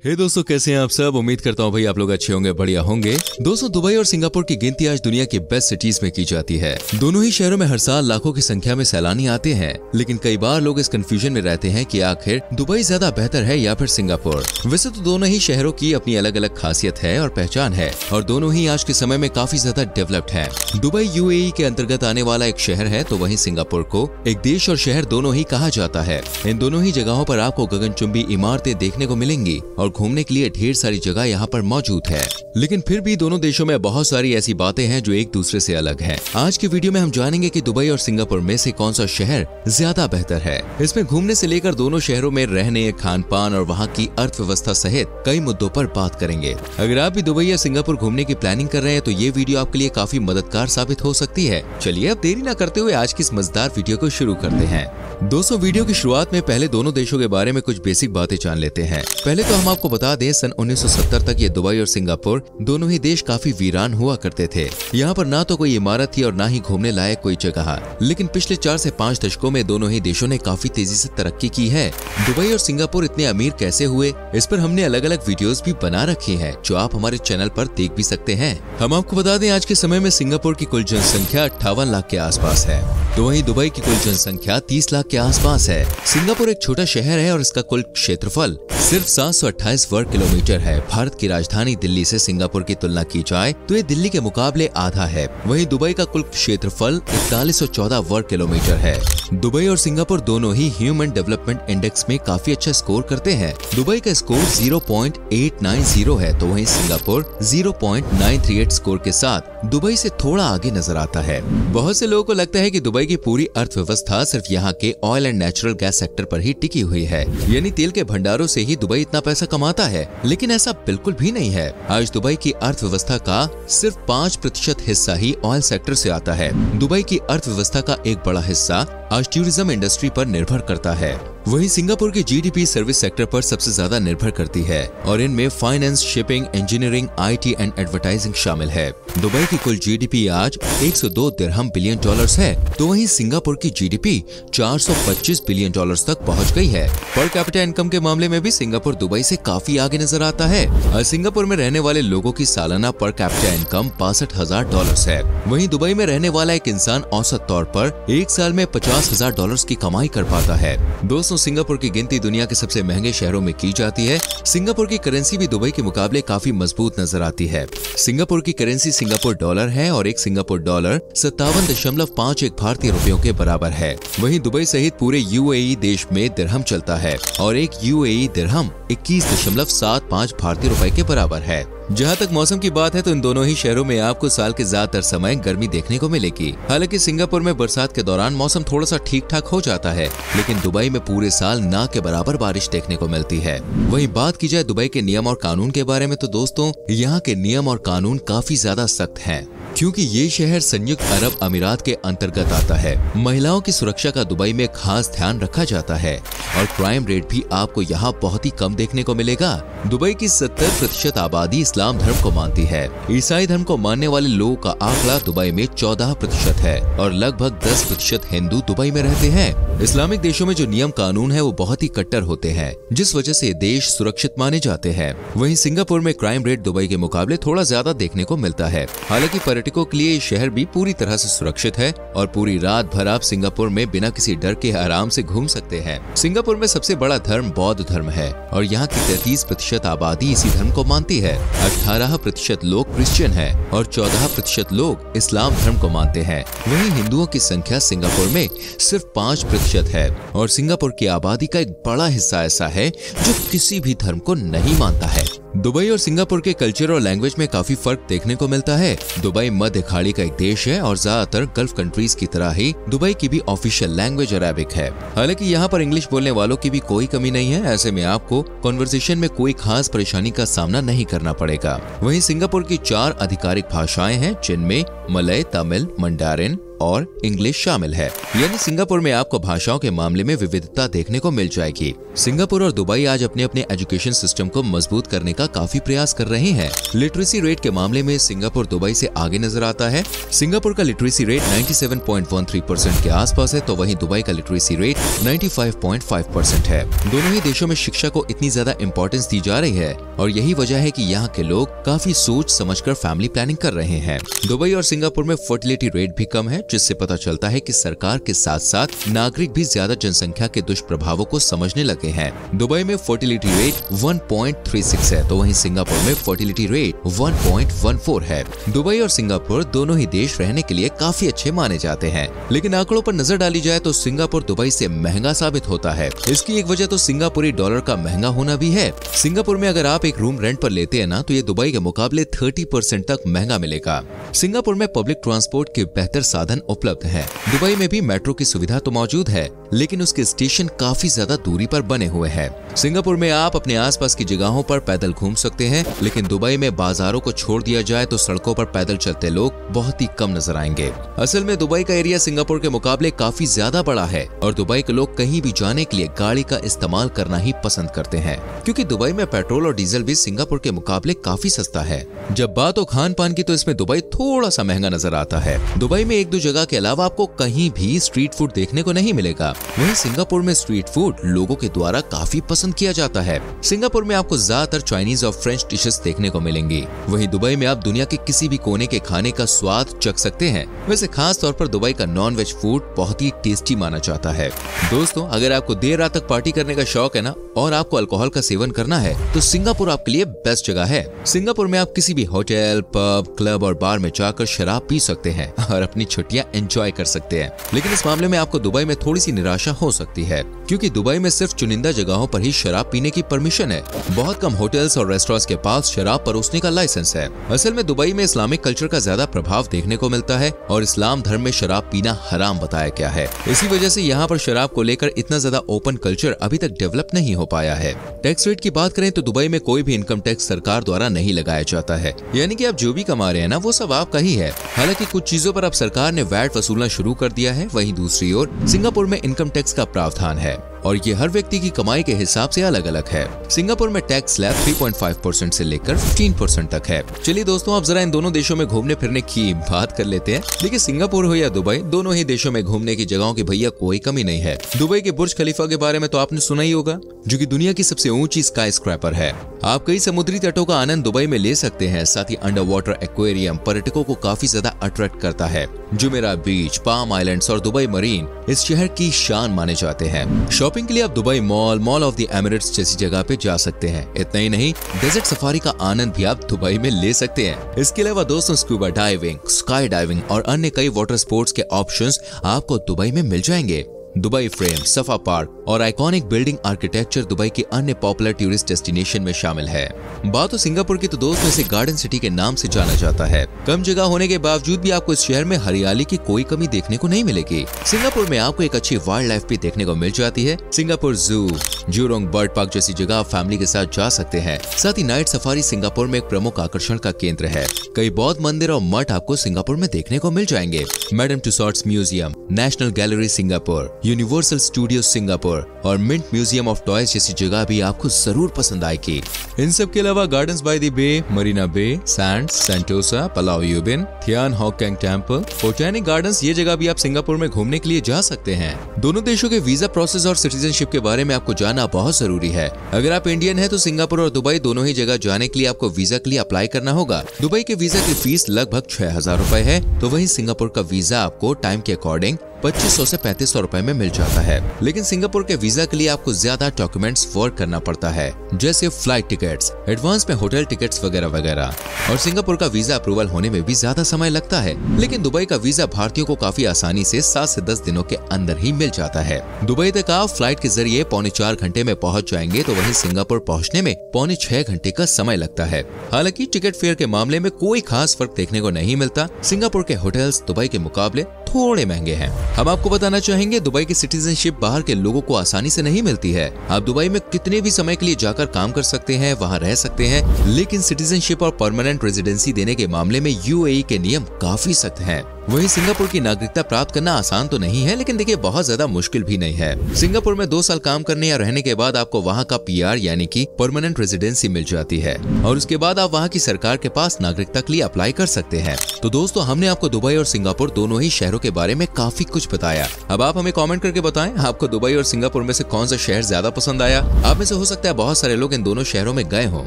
हे दोस्तों, कैसे हैं आप सब। उम्मीद करता हूँ भाई आप लोग अच्छे होंगे, बढ़िया होंगे। दोस्तों, दुबई और सिंगापुर की गिनती आज दुनिया की बेस्ट सिटीज में की जाती है। दोनों ही शहरों में हर साल लाखों की संख्या में सैलानी आते हैं, लेकिन कई बार लोग इस कंफ्यूजन में रहते हैं कि आखिर दुबई ज्यादा बेहतर है या फिर सिंगापुर। वैसे तो दोनों ही शहरों की अपनी अलग अलग खासियत है और पहचान है, और दोनों ही आज के समय में काफी ज्यादा डेवलप्ड है। दुबई यूएई के अंतर्गत आने वाला एक शहर है, तो वहीं सिंगापुर को एक देश और शहर दोनों ही कहा जाता है। इन दोनों ही जगहों पर आपको गगनचुंबी इमारतें देखने को मिलेंगी और घूमने के लिए ढेर सारी जगह यहाँ पर मौजूद है। लेकिन फिर भी दोनों देशों में बहुत सारी ऐसी बातें हैं जो एक दूसरे से अलग हैं। आज की वीडियो में हम जानेंगे कि दुबई और सिंगापुर में से कौन सा शहर ज्यादा बेहतर है। इसमें घूमने से लेकर दोनों शहरों में रहने, खान पान और वहाँ की अर्थव्यवस्था सहित कई मुद्दों पर बात करेंगे। अगर आप भी दुबई या सिंगापुर घूमने की प्लानिंग कर रहे हैं तो ये वीडियो आपके लिए काफी मददगार साबित हो सकती है। चलिए अब देरी न करते हुए आज की इस मजेदार वीडियो को शुरू करते हैं। दोस्तों, वीडियो की शुरुआत में पहले दोनों देशों के बारे में कुछ बेसिक बातें जान लेते हैं। पहले तो हम आपको बता दें, सन 1970 तक ये दुबई और सिंगापुर दोनों ही देश काफी वीरान हुआ करते थे। यहाँ पर ना तो कोई इमारत थी और ना ही घूमने लायक कोई जगह। लेकिन पिछले 4 से 5 दशकों में दोनों ही देशों ने काफी तेजी से तरक्की की है। दुबई और सिंगापुर इतने अमीर कैसे हुए, इस पर हमने अलग अलग वीडियोस भी बना रखी हैं, जो आप हमारे चैनल पर देख भी सकते हैं। हम आपको बता दें, आज के समय में सिंगापुर की कुल जनसंख्या 58 लाख के आसपास है, तो वहीं दुबई की कुल जनसंख्या 30 लाख के आसपास है। सिंगापुर एक छोटा शहर है और इसका कुल क्षेत्रफल सिर्फ 728 वर्ग किलोमीटर है। भारत की राजधानी दिल्ली से सिंगापुर की तुलना की जाए तो ये दिल्ली के मुकाबले आधा है। वहीं दुबई का कुल क्षेत्रफल 4114 वर्ग किलोमीटर है। दुबई और सिंगापुर दोनों ही ह्यूमन डेवलपमेंट इंडेक्स में काफी अच्छा स्कोर करते हैं। दुबई का स्कोर 0.890 है, तो वहीं सिंगापुर 0.938 स्कोर के साथ दुबई से थोड़ा आगे नजर आता है। बहुत से लोगों को लगता है कि दुबई की पूरी अर्थव्यवस्था सिर्फ यहाँ के oil and natural gas sector पर ही टिकी हुई है, यानी तेल के भंडारों से ही दुबई इतना पैसा कमाता है। लेकिन ऐसा बिल्कुल भी नहीं है। आज दुबई की अर्थव्यवस्था का सिर्फ 5% हिस्सा ही ऑयल सेक्टर से आता है। दुबई की अर्थव्यवस्था का एक बड़ा हिस्सा आज टूरिज्म इंडस्ट्री पर निर्भर करता है। वहीं सिंगापुर की जीडीपी सर्विस सेक्टर पर सबसे ज्यादा निर्भर करती है, और इनमें finance, shipping, engineering, IT and advertising शामिल है। दुबई की कुल जीडीपी आज 102 दिरहम बिलियन डॉलर्स है, तो वहीं सिंगापुर की जीडीपी 425 बिलियन डॉलर्स तक पहुंच गई है। पर कैपिटा इनकम के मामले में भी सिंगापुर दुबई से काफी आगे नजर आता है। और सिंगापुर में रहने वाले लोगों की सालाना पर कैपिटा इनकम $62,000 है। वहीं दुबई में रहने वाला एक इंसान औसत तौर पर एक साल में $50,000 की कमाई कर पाता है। दोस्तों, सिंगापुर की गिनती दुनिया के सबसे महंगे शहरों में की जाती है। सिंगापुर की करेंसी भी दुबई के मुकाबले काफी मजबूत नजर आती है। सिंगापुर की करेंसी सिंगापुर डॉलर है और एक सिंगापुर डॉलर 57.51 भारतीय रुपयों के बराबर है। वहीं दुबई सहित पूरे यूएई देश में दिरहम चलता है और एक यूएई दिरहम 21.75 भारतीय रुपए के बराबर है। जहाँ तक मौसम की बात है तो इन दोनों ही शहरों में आपको साल के ज्यादातर समय गर्मी देखने को मिलेगी। हालांकि सिंगापुर में बरसात के दौरान मौसम थोड़ा सा ठीक ठाक हो जाता है, लेकिन दुबई में पूरे साल ना के बराबर बारिश देखने को मिलती है। वहीं बात की जाए दुबई के नियम और कानून के बारे में तो दोस्तों, यहाँ के नियम और कानून काफी ज्यादा सख्त हैं, क्योंकि ये शहर संयुक्त अरब अमीरात के अंतर्गत आता है। महिलाओं की सुरक्षा का दुबई में खास ध्यान रखा जाता है और क्राइम रेट भी आपको यहाँ बहुत ही कम देखने को मिलेगा। दुबई की 70% आबादी इस्लाम धर्म को मानती है। ईसाई धर्म को मानने वाले लोगों का आंकड़ा दुबई में 14% है और लगभग 10% हिंदू दुबई में रहते हैं। इस्लामिक देशों में जो नियम कानून है वो बहुत ही कट्टर होते हैं, जिस वजह से देश सुरक्षित माने जाते हैं। वहीं सिंगापुर में क्राइम रेट दुबई के मुकाबले थोड़ा ज्यादा देखने को मिलता है। हालांकि पर्यटकों के लिए शहर भी पूरी तरह से सुरक्षित है और पूरी रात भर आप सिंगापुर में बिना किसी डर के आराम से घूम सकते हैं। सिंगापुर में सबसे बड़ा धर्म बौद्ध धर्म है और यहाँ की 33% आबादी इसी धर्म को मानती है। 18% लोग क्रिश्चियन हैं और 14% लोग इस्लाम धर्म को मानते हैं। वहीं हिंदुओं की संख्या सिंगापुर में सिर्फ 5% है और सिंगापुर की आबादी का एक बड़ा हिस्सा ऐसा है जो किसी भी धर्म को नहीं मानता है। दुबई और सिंगापुर के कल्चर और लैंग्वेज में काफी फर्क देखने को मिलता है। दुबई मध्य खाड़ी का एक देश है और ज्यादातर गल्फ कंट्रीज की तरह ही दुबई की भी ऑफिशियल लैंग्वेज अरेबिक है। हालांकि यहाँ पर इंग्लिश बोलने वालों की भी कोई कमी नहीं है। ऐसे में आपको कॉन्वर्सेशन में कोई खास परेशानी का सामना नहीं करना पड़ेगा। वहीं सिंगापुर की 4 आधिकारिक भाषाएं हैं, जिनमें मलय, तमिल, मंडारिन और इंग्लिश शामिल है, यानी सिंगापुर में आपको भाषाओं के मामले में विविधता देखने को मिल जाएगी। सिंगापुर और दुबई आज अपने अपने एजुकेशन सिस्टम को मजबूत करने का काफी प्रयास कर रहे हैं। लिटरेसी रेट के मामले में सिंगापुर दुबई से आगे नजर आता है। सिंगापुर का लिटरेसी रेट 97.13% के आसपास है, तो वहीं दुबई का लिटरेसी रेट 95.5% है। दोनों ही देशों में शिक्षा को इतनी ज्यादा इंपॉर्टेंस दी जा रही है और यही वजह है कि यहाँ के लोग काफी सोच समझकर फैमिली प्लानिंग कर रहे हैं। दुबई और सिंगापुर में फर्टिलिटी रेट भी कम है, जिससे पता चलता है कि सरकार के साथ साथ नागरिक भी ज्यादा जनसंख्या के दुष्प्रभावों को समझने लगे हैं। दुबई में फर्टिलिटी रेट 1.36 है, तो वहीं सिंगापुर में फर्टिलिटी रेट 1.14 है। दुबई और सिंगापुर दोनों ही देश रहने के लिए काफी अच्छे माने जाते हैं, लेकिन आंकड़ों पर नजर डाली जाए तो सिंगापुर दुबई से महंगा साबित होता है। इसकी एक वजह तो सिंगापुरी डॉलर का महंगा होना भी है। सिंगापुर में अगर आप एक रूम रेंट पर लेते हैं ना, तो ये दुबई के मुकाबले 30% तक महंगा मिलेगा। सिंगापुर में पब्लिक ट्रांसपोर्ट के बेहतर साधन उपलब्ध हैं। दुबई में भी मेट्रो की सुविधा तो मौजूद है, लेकिन उसके स्टेशन काफी ज्यादा दूरी पर बने हुए हैं। सिंगापुर में आप अपने आसपास की जगहों पर पैदल घूम सकते हैं, लेकिन दुबई में बाजारों को छोड़ दिया जाए तो सड़कों पर पैदल चलते लोग बहुत ही कम नजर आएंगे। असल में दुबई का एरिया सिंगापुर के मुकाबले काफी ज्यादा बड़ा है और दुबई के लोग कहीं भी जाने के लिए गाड़ी का इस्तेमाल करना ही पसंद करते हैं, क्योंकि दुबई में पेट्रोल और डीजल भी सिंगापुर के मुकाबले काफी सस्ता है। जब बात हो खान पान की, तो इसमें दुबई थोड़ा सा महंगा नजर आता है। दुबई में एक दो जगह के अलावा आपको कहीं भी स्ट्रीट फूड देखने को नहीं मिलेगा। वहीं सिंगापुर में स्ट्रीट फूड लोगों के द्वारा काफी पसंद किया जाता है। सिंगापुर में आपको ज्यादातर चाइनीज और फ्रेंच डिशेस देखने को मिलेंगी। वहीं दुबई में आप दुनिया के किसी भी कोने के खाने का स्वाद चख सकते हैं। वैसे खास तौर पर दुबई का नॉन वेज फूड बहुत ही टेस्टी माना जाता है। दोस्तों, अगर आपको देर रात तक पार्टी करने का शौक है ना, और आपको अल्कोहल का सेवन करना है, तो सिंगापुर आपके लिए बेस्ट जगह है। सिंगापुर में आप किसी भी होटल, पब, क्लब और बार में जाकर शराब पी सकते हैं और अपनी छुट्टियां एंजॉय कर सकते हैं। लेकिन इस मामले में आपको दुबई में थोड़ी सी निराशा हो सकती है, क्योंकि दुबई में सिर्फ चुनिंदा जगहों पर ही शराब पीने की परमिशन है। बहुत कम होटल्स और रेस्टोरेंट्स के पास शराब परोसने का लाइसेंस है। असल में दुबई में इस्लामिक कल्चर का ज्यादा प्रभाव देखने को मिलता है और इस्लाम धर्म में शराब पीना हराम बताया गया है। इसी वजह से यहाँ पर शराब को लेकर इतना ज्यादा ओपन कल्चर अभी तक डेवलप नहीं हो पाया है। टैक्स रेट की बात करें तो दुबई में कोई भी इनकम टैक्स सरकार द्वारा नहीं लगाया जाता है, यानी कि आप जो भी कमा रहे हैं ना, वो सब आपका ही है। हालांकि कुछ चीजों पर अब सरकार ने वैट वसूलना शुरू कर दिया है। वहीं दूसरी ओर सिंगापुर में इनकम टैक्स का प्रावधान है और ये हर व्यक्ति की कमाई के हिसाब से अलग अलग है। सिंगापुर में टैक्स स्लैब 3.5% से लेकर 15% तक है। चलिए दोस्तों, अब जरा इन दोनों देशों में घूमने फिरने की बात कर लेते हैं। देखिए, सिंगापुर हो या दुबई, दोनों ही देशों में घूमने की जगहों की भैया कोई कमी नहीं है। दुबई के बुर्ज खलीफा के बारे में तो आपने सुना ही होगा, जो कि दुनिया की सबसे ऊंची स्काई स्क्रैपर है। आप कई समुद्री तटों का आनंद दुबई में ले सकते हैं। साथ ही अंडर वाटर एक्वेरियम पर्यटकों को काफी ज्यादा अट्रैक्ट करता है। जुमेरा बीच, पाम आइलैंड्स और दुबई मरीन इस शहर की शान माने जाते हैं। शॉपिंग के लिए आप Dubai mall of the Emirates जैसी जगह पे जा सकते हैं। इतना ही नहीं, डेजर्ट सफारी का आनंद भी आप दुबई में ले सकते हैं। इसके अलावा दोस्तों, स्कूबा डाइविंग, स्काई डाइविंग और अन्य कई वाटर स्पोर्ट्स के ऑप्शंस आपको दुबई में मिल जाएंगे। दुबई फ्रेम, सफा पार्क और आइकॉनिक बिल्डिंग आर्किटेक्चर दुबई के अन्य पॉपुलर टूरिस्ट डेस्टिनेशन में शामिल है। बात तो सिंगापुर की, तो दोस्तों इसे गार्डन सिटी के नाम से जाना जाता है। कम जगह होने के बावजूद भी आपको इस शहर में हरियाली की कोई कमी देखने को नहीं मिलेगी। सिंगापुर में आपको एक अच्छी वाइल्ड लाइफ भी देखने को मिल जाती है। सिंगापुर जू, जूरोंग बर्ड पार्क जैसी जगह आप फैमिली के साथ जा सकते हैं। साथ ही नाइट सफारी सिंगापुर में एक प्रमुख आकर्षण का केंद्र है। कई बौद्ध मंदिर और मठ आपको सिंगापुर में देखने को मिल जाएंगे। Madame Tussauds museum, national gallery Singapore, universal studio Singapore और मिंट म्यूजियम ऑफ टॉयज जैसी जगह भी आपको जरूर पसंद आएगी। इन सब के अलावा gardens by the bay, Marina Bay Sands, Sentosa, Pulau Ubin, Thian Hock Keng temple, botanic gardens, ये जगह भी आप सिंगापुर में घूमने के लिए जा सकते हैं। दोनों देशों के वीजा प्रोसेस और सिटीजनशिप के बारे में आपको जानना बहुत जरूरी है। अगर आप इंडियन हैं तो सिंगापुर और दुबई दोनों ही जगह जाने के लिए आपको वीजा के लिए अप्लाई करना होगा। दुबई के वीजा की फीस लगभग 6,000 रुपए है, तो वहीं सिंगापुर का वीजा आपको टाइम के अकॉर्डिंग 2500 से 3500 रुपए में मिल जाता है। लेकिन सिंगापुर के वीजा के लिए आपको ज्यादा डॉक्यूमेंट्स वर्क करना पड़ता है, जैसे फ्लाइट टिकट्स, एडवांस में होटल टिकट्स वगैरह वगैरह। और सिंगापुर का वीजा अप्रूवल होने में भी ज्यादा समय लगता है। लेकिन दुबई का वीजा भारतीयों को काफी आसानी से 7 से 10 दिनों के अंदर ही मिल जाता है। दुबई तक आप फ्लाइट के जरिए 3.25 घंटे में पहुंच जाएंगे, तो वहीं सिंगापुर पहुंचने में 6.25 घंटे का समय लगता है। हालांकि टिकट फेयर के मामले में कोई खास फर्क देखने को नहीं मिलता। सिंगापुर के होटल्स दुबई के मुकाबले थोड़े महंगे हैं। हम आपको बताना चाहेंगे, दुबई की सिटीजनशिप बाहर के लोगों को आसानी से नहीं मिलती है। आप दुबई में कितने भी समय के लिए जाकर काम कर सकते हैं, वहां रह सकते हैं, लेकिन सिटीजनशिप और परमानेंट रेजिडेंसी देने के मामले में यूएई के नियम काफी सख्त हैं। वहीं सिंगापुर की नागरिकता प्राप्त करना आसान तो नहीं है, लेकिन देखिए बहुत ज्यादा मुश्किल भी नहीं है। सिंगापुर में 2 साल काम करने या रहने के बाद आपको वहाँ का PR यानी कि परमानेंट रेजिडेंसी मिल जाती है और उसके बाद आप वहाँ की सरकार के पास नागरिकता के लिए अप्लाई कर सकते हैं। तो दोस्तों, हमने आपको दुबई और सिंगापुर दोनों ही शहरों के बारे में काफी कुछ बताया। अब आप हमें कमेंट करके बताएं आपको दुबई और सिंगापुर में से कौन सा शहर ज्यादा पसंद आया। आप में से हो सकता है बहुत सारे लोग इन दोनों शहरों में गए हों,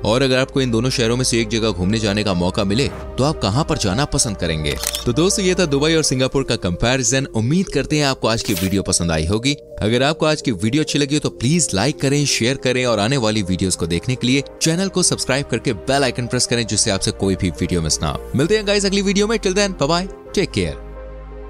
और अगर आपको इन दोनों शहरों में से एक जगह घूमने जाने का मौका मिले तो आप कहां पर जाना पसंद करेंगे। तो दोस्तों, ये था दुबई और सिंगापुर का कंपैरिजन। उम्मीद करते हैं आपको आज की वीडियो पसंद आई होगी। अगर आपको आज की वीडियो अच्छी लगी हो तो प्लीज लाइक करें, शेयर करें और आने वाली वीडियोस को देखने के लिए चैनल को सब्सक्राइब करके बेल आइकन प्रेस करें, जिससे आपसे कोई भी वीडियो मिस ना हो। मिलते हैं गाइस अगली वीडियो में। Till then bye bye, take care.